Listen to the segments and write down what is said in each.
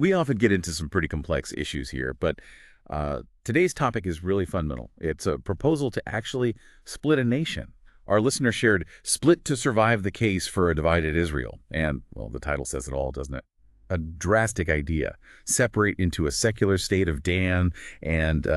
We often get into some pretty complex issues here, but today's topic is really fundamental. It's a proposal to actually split a nation. Our listener shared "Split to Survive the Case for a Divided Israel." And, well, the title says it all, doesn't it? A drastic idea. Separate into a secular state of Dan and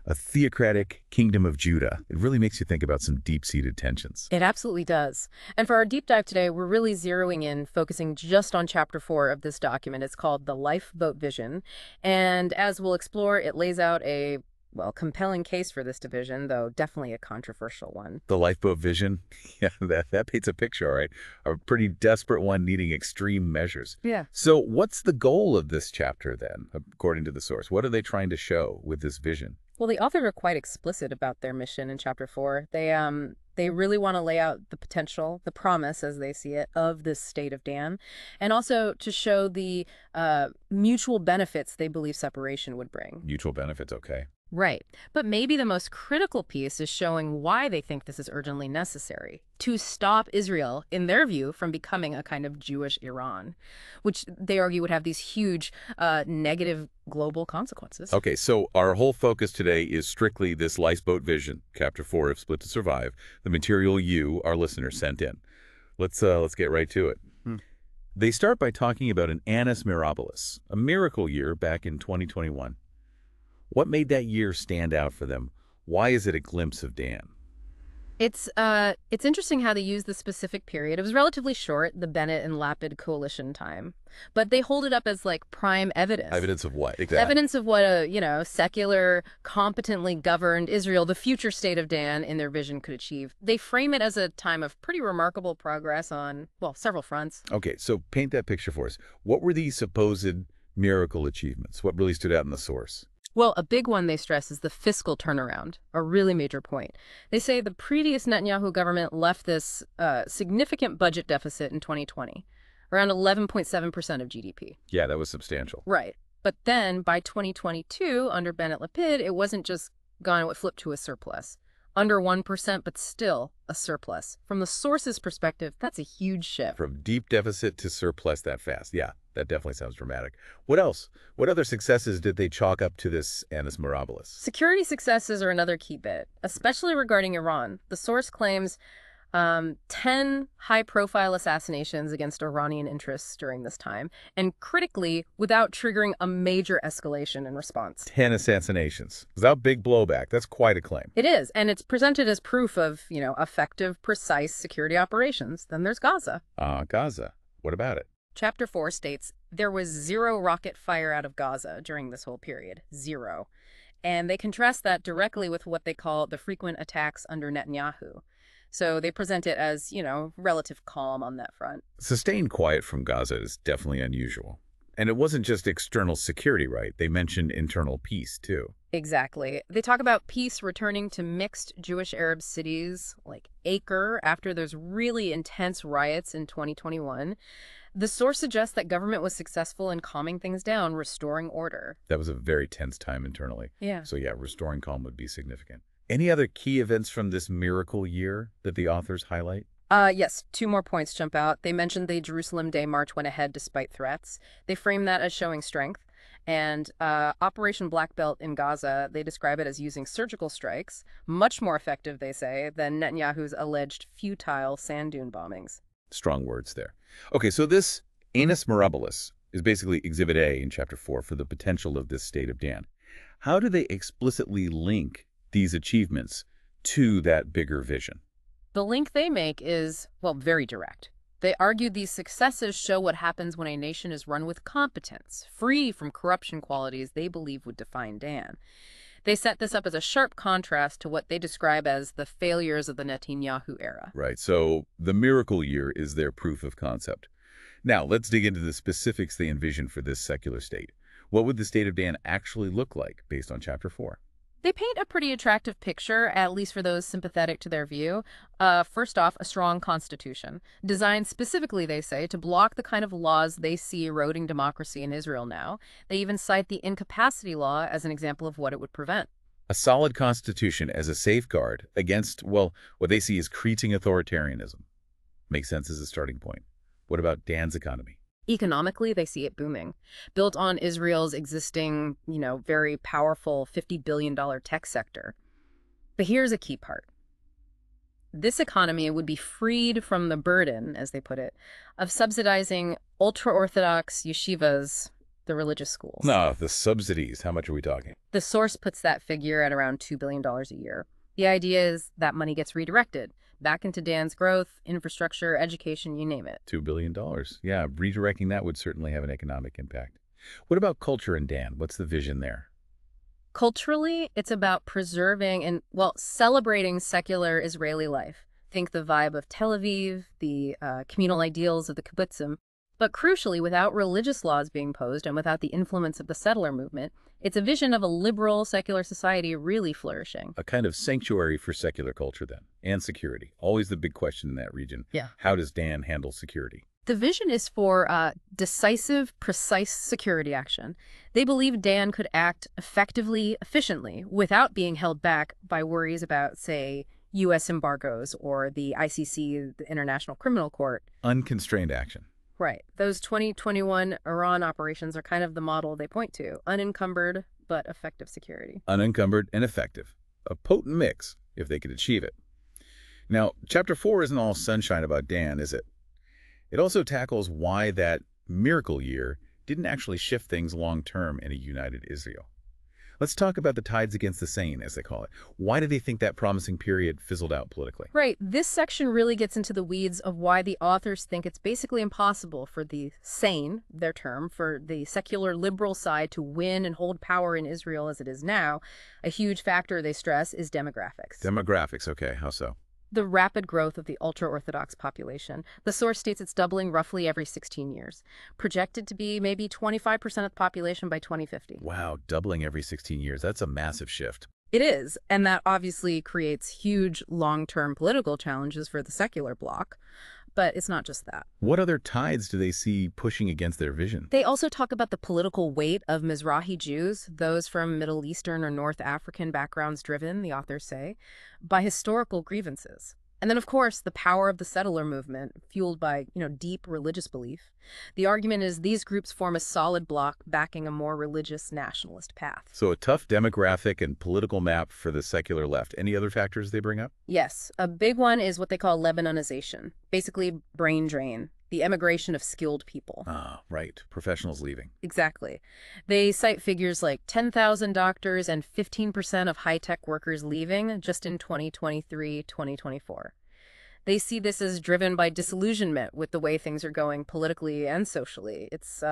a theocratic kingdom of Judah. It really makes you think about some deep-seated tensions. It absolutely does. And for our deep dive today, we're really zeroing in, focusing just on Chapter 4 of this document. It's called the Lifeboat Vision. And as we'll explore, it lays out a, well, compelling case for this division, though definitely a controversial one. The lifeboat vision, yeah, that paints a picture, all right. A pretty desperate one needing extreme measures. Yeah. So what's the goal of this chapter then, according to the source? What are they trying to show with this vision? Well, the authors are quite explicit about their mission in Chapter 4. They really want to lay out the potential, the promise, as they see it, of this state of Dan, and also to show the mutual benefits they believe separation would bring. Mutual benefits, okay. Right. But maybe the most critical piece is showing why they think this is urgently necessary to stop Israel, in their view, from becoming a kind of Jewish Iran, which they argue would have these huge negative global consequences. Okay, so our whole focus today is strictly this lifeboat vision, Chapter 4 of Split to Survive, the material you, our listeners, sent in. Let's get right to it. They start by talking about an annus mirabilis, a miracle year back in 2021. What made that year stand out for them? Why is it a glimpse of Dan? It's interesting how they use the specific period. It was relatively short, the Bennett and Lapid coalition time, but they hold it up as like prime evidence. Evidence of what? Exactly. Evidence of what a, secular, competently governed Israel, the future state of Dan, in their vision could achieve. They frame it as a time of pretty remarkable progress on, well, several fronts. Okay, so paint that picture for us. What were these supposed miracle achievements? What really stood out in the source? Well, a big one they stress is the fiscal turnaround, a really major point. They say the previous Netanyahu government left this significant budget deficit in 2020, around 11.7% of GDP. Yeah, that was substantial. Right. But then by 2022, under Bennett Lapid, it wasn't just gone, it flipped to a surplus. Under 1%, but still a surplus. From the source's perspective, that's a huge shift. From deep deficit to surplus that fast. Yeah, that definitely sounds dramatic. What else? What other successes did they chalk up to this annus mirabilis? Security successes are another key bit, especially regarding Iran. The source claims 10 high-profile assassinations against Iranian interests during this time, and critically, without triggering a major escalation in response. 10 assassinations. Without big blowback. That's quite a claim. It is, and it's presented as proof of, effective, precise security operations. Then there's Gaza. Gaza. What about it? Chapter 4 states, there was 0 rocket fire out of Gaza during this whole period. 0. And they contrast that directly with what they call the frequent attacks under Netanyahu. So they present it as, relative calm on that front. Sustained quiet from Gaza is definitely unusual. And it wasn't just external security, right? They mentioned internal peace, too. Exactly. They talk about peace returning to mixed Jewish-Arab cities like Acre after those really intense riots in 2021. The source suggests that government was successful in calming things down, restoring order. That was a very tense time internally. Yeah. So yeah, restoring calm would be significant. Any other key events from this miracle year that the authors highlight? Yes, 2 more points jump out. They mentioned the Jerusalem Day March went ahead despite threats. They frame that as showing strength. And Operation Black Belt in Gaza, they describe it as using surgical strikes, much more effective, they say, than Netanyahu's alleged futile sand dune bombings. Strong words there. Okay, so this annus mirabilis is basically Exhibit A in Chapter 4 for the potential of this state of Dan. How do they explicitly link these achievements to that bigger vision? The link they make is, well, very direct. They argue these successes show what happens when a nation is run with competence, free from corruption qualities they believe would define Dan. They set this up as a sharp contrast to what they describe as the failures of the Netanyahu era. Right, so the miracle year is their proof of concept. Now, let's dig into the specifics they envision for this secular state. What would the state of Dan actually look like based on Chapter 4? They paint a pretty attractive picture, at least for those sympathetic to their view. First off, a strong constitution, designed specifically, they say, to block the kind of laws they see eroding democracy in Israel now. They even cite the incapacity law as an example of what it would prevent. A solid constitution as a safeguard against, well, what they see as creeping authoritarianism. Makes sense as a starting point. What about Dan's economy? Economically, they see it booming. Built on Israel's existing, very powerful $50 billion tech sector. But here's a key part. This economy would be freed from the burden, as they put it, of subsidizing ultra-Orthodox yeshivas, the religious schools. No, the subsidies, how much are we talking? The source puts that figure at around $2 billion a year. The idea is that money gets redirected back into Dan's growth, infrastructure, education, you name it. $2 billion. Yeah, redirecting that would certainly have an economic impact. What about culture in Dan? What's the vision there? Culturally, it's about preserving and, celebrating secular Israeli life. Think the vibe of Tel Aviv, the communal ideals of the kibbutzim. But crucially, without religious laws being posed and without the influence of the settler movement, it's a vision of a liberal, secular society really flourishing. A kind of sanctuary for secular culture, then, and security. Always the big question in that region. Yeah. How does Dan handle security? The vision is for decisive, precise security action. They believe Dan could act effectively, efficiently, without being held back by worries about, say, U.S. embargoes or the ICC, the International Criminal Court. Unconstrained action. Right. Those 2021 Iran operations are kind of the model they point to. Unencumbered, but effective security. Unencumbered and effective. A potent mix, if they could achieve it. Now, Chapter 4 isn't all sunshine about Dan, is it? It also tackles why that miracle year didn't actually shift things long-term in a united Israel. Let's talk about the tides against the sane, as they call it. Why do they think that promising period fizzled out politically? Right. This section really gets into the weeds of why the authors think it's basically impossible for the sane, their term, for the secular liberal side to win and hold power in Israel as it is now. A huge factor, they stress, is demographics. Demographics, okay. How so? The rapid growth of the ultra-Orthodox population. The source states it's doubling roughly every 16 years, projected to be maybe 25% of the population by 2050. Wow, doubling every 16 years. That's a massive shift. It is, and that obviously creates huge long-term political challenges for the secular bloc. But it's not just that. What other tides do they see pushing against their vision? They also talk about the political weight of Mizrahi Jews, those from Middle Eastern or North African backgrounds driven, the authors say, by historical grievances. And then, of course, the power of the settler movement, fueled by, deep religious belief. The argument is these groups form a solid bloc backing a more religious nationalist path. So a tough demographic and political map for the secular left. Any other factors they bring up? Yes. A big one is what they call Lebanonization, basically brain drain, the emigration of skilled people. Ah, right. Professionals leaving. Exactly. They cite figures like 10,000 doctors and 15% of high-tech workers leaving just in 2023, 2024. They see this as driven by disillusionment with the way things are going politically and socially. It's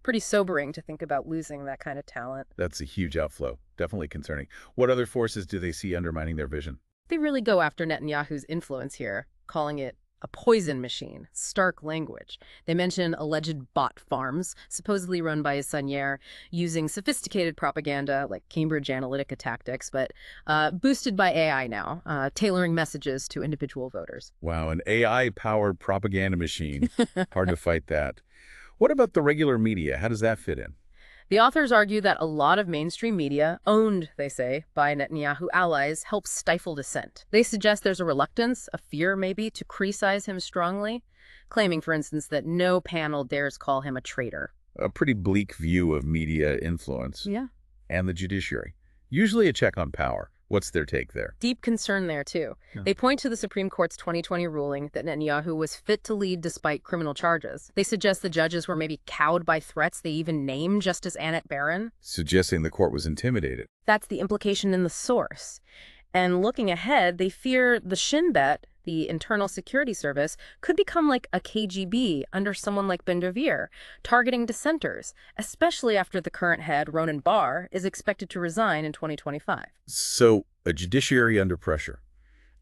pretty sobering to think about losing that kind of talent. That's a huge outflow. Definitely concerning. What other forces do they see undermining their vision? They really go after Netanyahu's influence here, calling it a poison machine, stark language. They mention alleged bot farms, supposedly run by his son Yair, using sophisticated propaganda like Cambridge Analytica tactics, but boosted by AI now, tailoring messages to individual voters. Wow, an AI-powered propaganda machine. Hard to fight that. What about the regular media? How does that fit in? The authors argue that a lot of mainstream media, owned, they say, by Netanyahu allies, helps stifle dissent. They suggest there's a reluctance, a fear maybe, to criticize him strongly, claiming, for instance, that no panel dares call him a traitor. A pretty bleak view of media influence. Yeah. And the judiciary. Usually a check on power. What's their take there? Deep concern there, too. Yeah. They point to the Supreme Court's 2020 ruling that Netanyahu was fit to lead despite criminal charges. They suggest the judges were maybe cowed by threats they even named Justice Annette Barron. Suggesting the court was intimidated. That's the implication in the source. And looking ahead, they fear the Shin Bet, the Internal Security Service, could become like a KGB under someone like Ben-Gvir, targeting dissenters, especially after the current head, Ronan Bar, is expected to resign in 2025. So, a judiciary under pressure,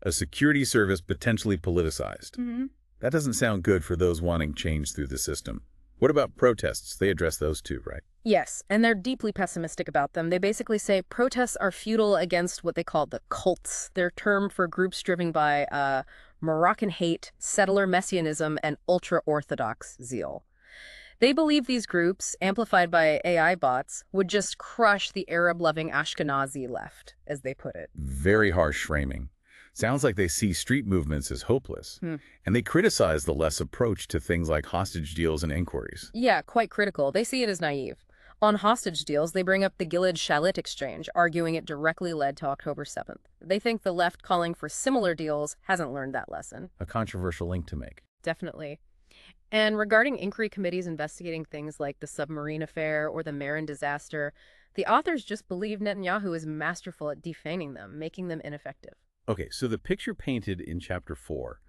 a security service potentially politicized. Mm-hmm. That doesn't sound good for those wanting change through the system. What about protests? They address those too, right? Yes, and they're deeply pessimistic about them. They basically say protests are futile against what they call the cults, their term for groups driven by Moroccan hate, settler messianism, and ultra-Orthodox zeal. They believe these groups, amplified by AI bots, would just crush the Arab-loving Ashkenazi left, as they put it. Very harsh framing. Sounds like they see street movements as hopeless, Hmm. and they criticize the less approach to things like hostage deals and inquiries. Yeah, quite critical. They see it as naive. On hostage deals, they bring up the Gilad-Shalit exchange, arguing it directly led to October 7th. They think the left calling for similar deals hasn't learned that lesson. A controversial link to make. Definitely. And regarding inquiry committees investigating things like the submarine affair or the Marin disaster, the authors just believe Netanyahu is masterful at defaming them, making them ineffective. Okay, so the picture painted in Chapter 4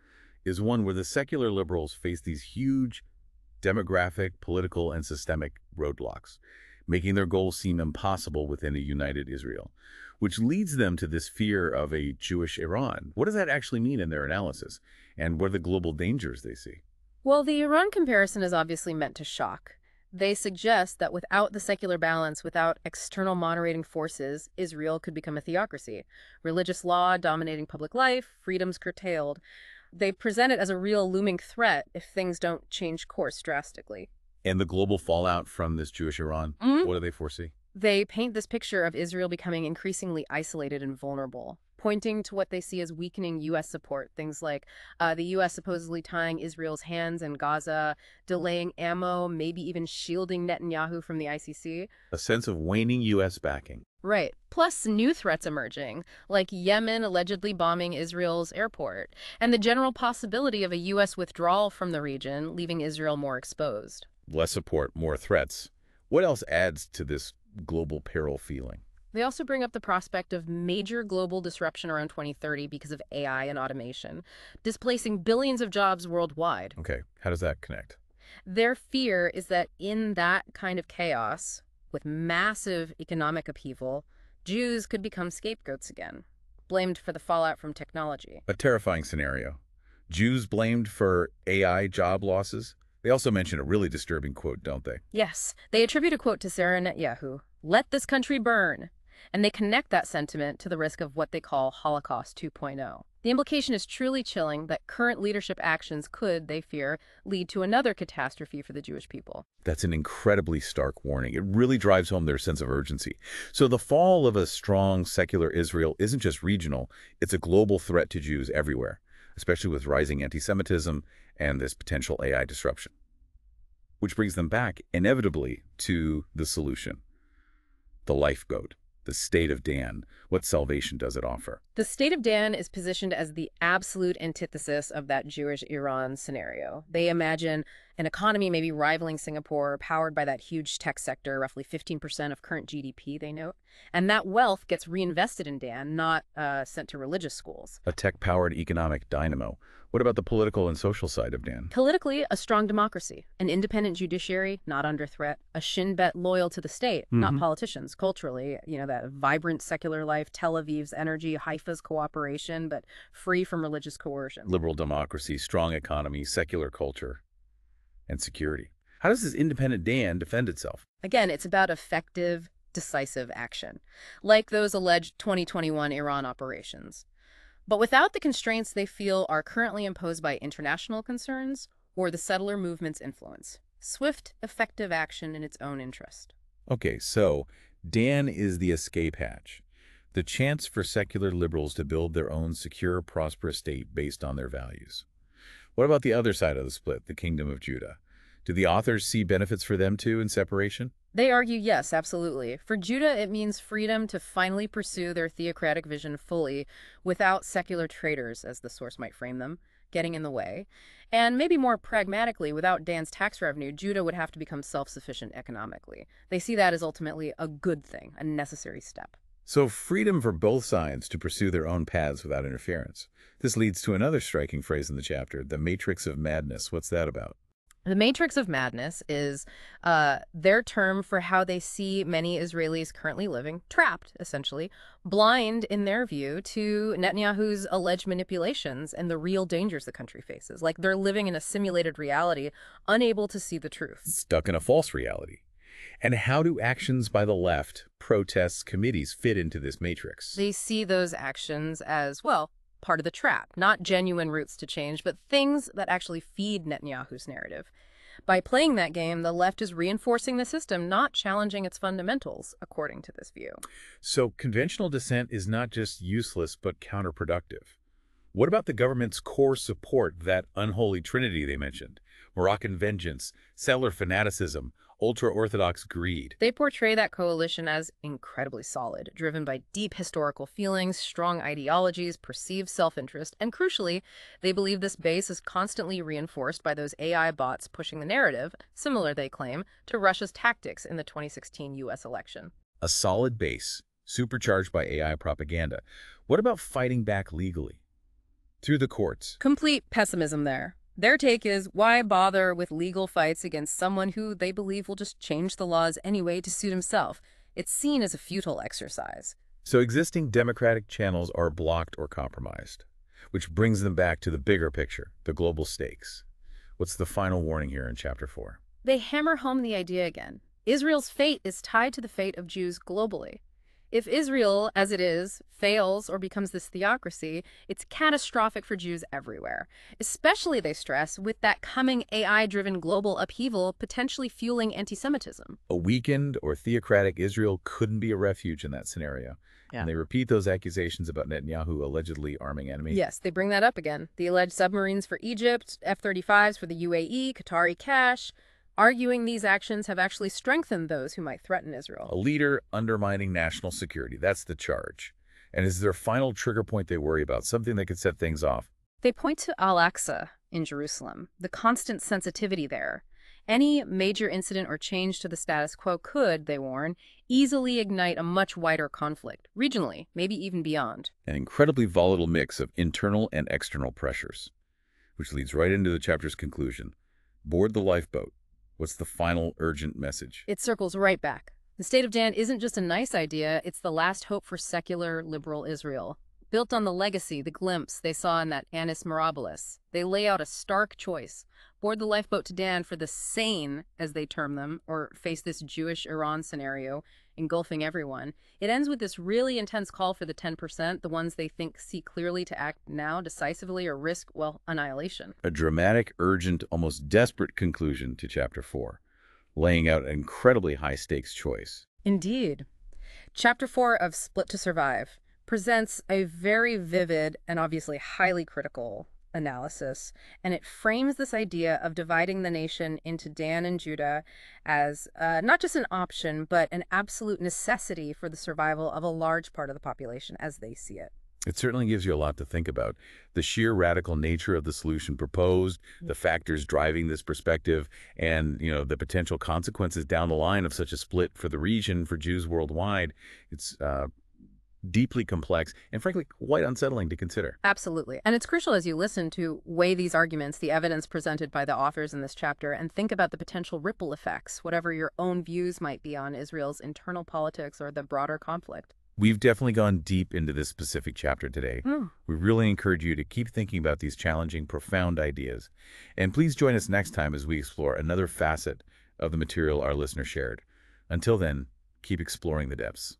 is one where the secular liberals face these huge demographic, political, and systemic roadblocks, making their goals seem impossible within a united Israel, which leads them to this fear of a Jewish Iran. What does that actually mean in their analysis, and what are the global dangers they see? Well, the Iran comparison is obviously meant to shock. They suggest that without the secular balance, without external moderating forces, Israel could become a theocracy. Religious law dominating public life, freedoms curtailed. They present it as a real looming threat if things don't change course drastically. And the global fallout from this Jewish Iran, what do they foresee? They paint this picture of Israel becoming increasingly isolated and vulnerable, pointing to what they see as weakening U.S. support. Things like the U.S. supposedly tying Israel's hands in Gaza, delaying ammo, maybe even shielding Netanyahu from the ICC. A sense of waning U.S. backing. Right. Plus new threats emerging, like Yemen allegedly bombing Israel's airport, and the general possibility of a U.S. withdrawal from the region, leaving Israel more exposed. Less support, more threats. What else adds to this global peril feeling? They also bring up the prospect of major global disruption around 2030 because of AI and automation, displacing billions of jobs worldwide. Okay, how does that connect? Their fear is that in that kind of chaos, with massive economic upheaval, Jews could become scapegoats again, blamed for the fallout from technology. A terrifying scenario. Jews blamed for AI job losses? They also mention a really disturbing quote, don't they? Yes, they attribute a quote to Sarah Netanyahu, "Let this country burn." And they connect that sentiment to the risk of what they call Holocaust 2.0. The implication is truly chilling that current leadership actions could, they fear, lead to another catastrophe for the Jewish people. That's an incredibly stark warning. It really drives home their sense of urgency. So the fall of a strong secular Israel isn't just regional, it's a global threat to Jews everywhere, especially with rising anti-Semitism and this potential AI disruption. Which brings them back, inevitably, to the solution. The lifeboat. The state of Dan. What salvation does it offer? The state of Dan is positioned as the absolute antithesis of that Jewish-Iran scenario. They imagine an economy maybe rivaling Singapore, powered by that huge tech sector, roughly 15% of current GDP, they note. And that wealth gets reinvested in Dan, not sent to religious schools. A tech-powered economic dynamo. What about the political and social side of Dan? Politically, a strong democracy, an independent judiciary, not under threat, a Shin Bet loyal to the state, not politicians. Culturally, that vibrant secular life, Tel Aviv's energy, Haifa's cooperation, but free from religious coercion. Liberal democracy, strong economy, secular culture, and security. How does this independent Dan defend itself? Again, it's about effective, decisive action, like those alleged 2021 Iran operations. But without the constraints they feel are currently imposed by international concerns or the settler movement's influence. Swift, effective action in its own interest. Okay, so Dan is the escape hatch, the chance for secular liberals to build their own secure, prosperous state based on their values. What about the other side of the split, the Kingdom of Judah? Do the authors see benefits for them too in separation? They argue yes, absolutely. For Judah, it means freedom to finally pursue their theocratic vision fully without secular traitors, as the source might frame them, getting in the way. And maybe more pragmatically, without Dan's tax revenue, Judah would have to become self-sufficient economically. They see that as ultimately a good thing, a necessary step. So freedom for both sides to pursue their own paths without interference. This leads to another striking phrase in the chapter, the matrix of madness. What's that about? The matrix of madness is their term for how they see many Israelis currently living, trapped, essentially, blind, in their view, to Netanyahu's alleged manipulations and the real dangers the country faces. Like they're living in a simulated reality, unable to see the truth. Stuck in a false reality. And how do actions by the left, protests, committees fit into this matrix? They see those actions as, well, part of the trap, not genuine routes to change, but things that actually feed Netanyahu's narrative. By playing that game, the left is reinforcing the system, not challenging its fundamentals, according to this view. So conventional dissent is not just useless, but counterproductive. What about the government's core support, that unholy trinity they mentioned? Moroccan vengeance, settler fanaticism, ultra-Orthodox greed. They portray that coalition as incredibly solid, driven by deep historical feelings, strong ideologies, perceived self-interest, and crucially, they believe this base is constantly reinforced by those AI bots pushing the narrative, similar, they claim, to Russia's tactics in the 2016 U.S. election. A solid base, supercharged by AI propaganda. What about fighting back legally? Through the courts. Complete pessimism there. Their take is, why bother with legal fights against someone who they believe will just change the laws anyway to suit himself? It's seen as a futile exercise. So existing democratic channels are blocked or compromised, which brings them back to the bigger picture, the global stakes. What's the final warning here in Chapter 4? They hammer home the idea again. Israel's fate is tied to the fate of Jews globally. If Israel, as it is, fails or becomes this theocracy, it's catastrophic for Jews everywhere, especially, they stress, with that coming AI-driven global upheaval potentially fueling anti-Semitism. A weakened or theocratic Israel couldn't be a refuge in that scenario. Yeah. And they repeat those accusations about Netanyahu allegedly arming enemies. Yes, they bring that up again. The alleged submarines for Egypt, F-35s for the UAE, Qatari cash, arguing these actions have actually strengthened those who might threaten Israel. A leader undermining national security. That's the charge. And is there a final trigger point they worry about, something that could set things off? They point to Al-Aqsa in Jerusalem, the constant sensitivity there. Any major incident or change to the status quo could, they warn, easily ignite a much wider conflict, regionally, maybe even beyond. An incredibly volatile mix of internal and external pressures, which leads right into the chapter's conclusion. Board the lifeboat. What's the final urgent message? It circles right back. The State of Dan isn't just a nice idea, it's the last hope for secular, liberal Israel. Built on the legacy, the glimpse they saw in that Annus Mirabilis, they lay out a stark choice. Board the lifeboat to Dan for the sane, as they term them, or face this Jewish Iran scenario, engulfing everyone. It ends with this really intense call for the 10%, the ones they think see clearly to act now decisively or risk, well, annihilation. A dramatic, urgent, almost desperate conclusion to Chapter 4, laying out an incredibly high-stakes choice. Indeed. Chapter 4 of Split to Survive presents a very vivid and obviously highly critical analysis, and it frames this idea of dividing the nation into Dan and Judah as not just an option, but an absolute necessity for the survival of a large part of the population as they see it. It certainly gives you a lot to think about. The sheer radical nature of the solution proposed, the factors driving this perspective, and the potential consequences down the line of such a split for the region, for Jews worldwide. It's deeply complex and frankly quite unsettling to consider. Absolutely. And it's crucial as you listen to weigh these arguments, the evidence presented by the authors in this chapter, and think about the potential ripple effects, whatever your own views might be on Israel's internal politics or the broader conflict. We've definitely gone deep into this specific chapter today. We really encourage you to keep thinking about these challenging, profound ideas. And please join us next time as we explore another facet of the material our listeners shared. Until then, keep exploring the depths.